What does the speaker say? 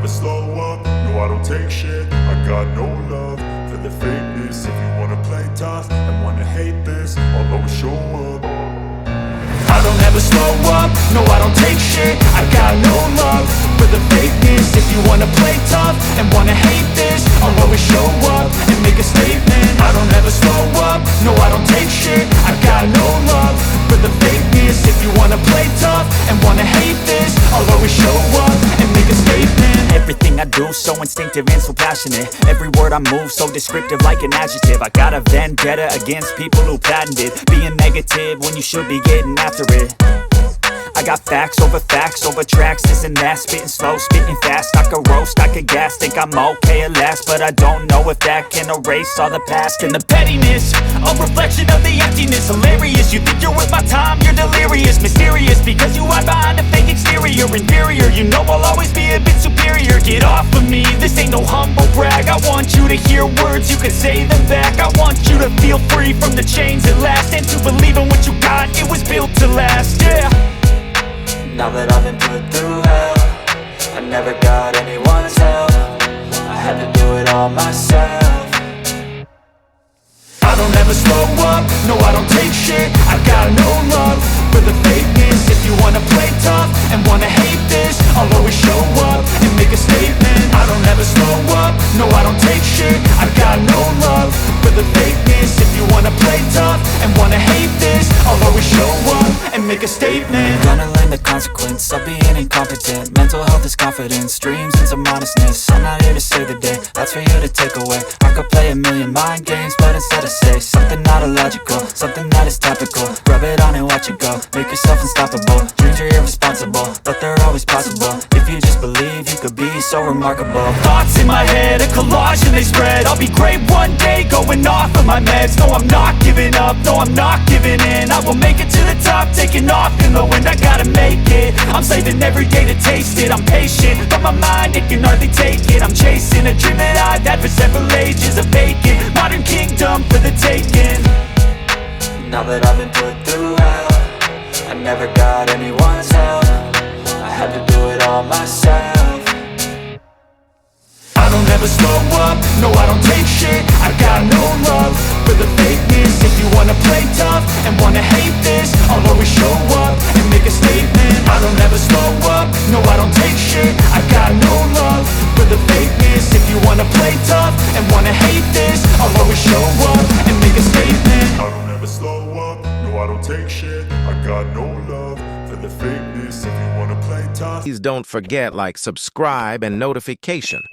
slow up, no I don't take shit. I got no love for the fakeness. If you wanna play tough and wanna hate this, I'll always show up. I don't ever slow up, no I don't take shit. I got no love for the fakeness. If you wanna play tough and wanna hate this, I'll always show up and make a statement. I don't ever slow up, no I don't take shit. I got no love for the fakeness. If you wanna play tough and wanna hate this, I'll always show up and make a statement. Everything I do so instinctive and so passionate. Every word I move so descriptive like an adjective. I got a vendetta against people who patented being negative when you should be getting after it. I got facts over tracks, this and that. Spitting slow, spitting fast. I could roast, I could gas. Think I'm okay at last, but I don't know if that can erase all the past. And the pettiness, a reflection of the emptiness. Hilarious, you think you're worth my time, you're delirious. Mysterious, because you hide behind a fake exterior. Inferior, you know I'll always be a bit superior. Get off of me, this ain't no humble brag. I want you to hear words, you can say them back. I want you to feel free from the chains at last, and to believe in what you got, it was built to last, yeah. Now that I've been put through hell, I never got anyone's help. I had to do it all myself. I don't ever slow up, no I don't take shit. I got no love for the fakeness. If you wanna play tough and wanna hate this, I'll always show up and make a statement. I don't ever slow up, no I don't take shit. I got no love for the fakeness. If you wanna play tough and wanna hate this, I'll always show up and make a statement. Gonna learn the consequence of being incompetent. Mental health is confidence, dreams and some honestness. I'm not here to save the day, that's for you to take away. I could play a million mind games, but instead I say something not illogical, something that is topical. Rub it on and watch it go, make yourself unstoppable. Dreams are irresponsible, but they're always possible. If you just believe, you could be so remarkable. Thoughts in my head, a collage and they spread. I'll be great one day, going off of my meds. No, I'm not giving up, no, I'm not giving in. I will make it to the top, taking off in the wind. I gotta make it, I'm saving every day to taste it. I'm patient, but my mind, it can hardly take it. I'm chasing a dream that I've had for several ages. A vacant, modern kingdom for the taking. Now that I've been put through hell, I never got anyone's help. I had to do it all myself. I don't ever slow up, no I don't take shit. I got no love for the fakeness. If you wanna play tough and wanna hate this, I'll always show up and make a statement. I don't ever slow up, no I don't take shit. I got no love for the fakeness. If you wanna play tough and wanna hate this, I'll always show up and make a statement. I don't ever slow up, no I don't take shit. I got no love for the fakeness. If you wanna play tough, Please don't forget like, subscribe, and notification.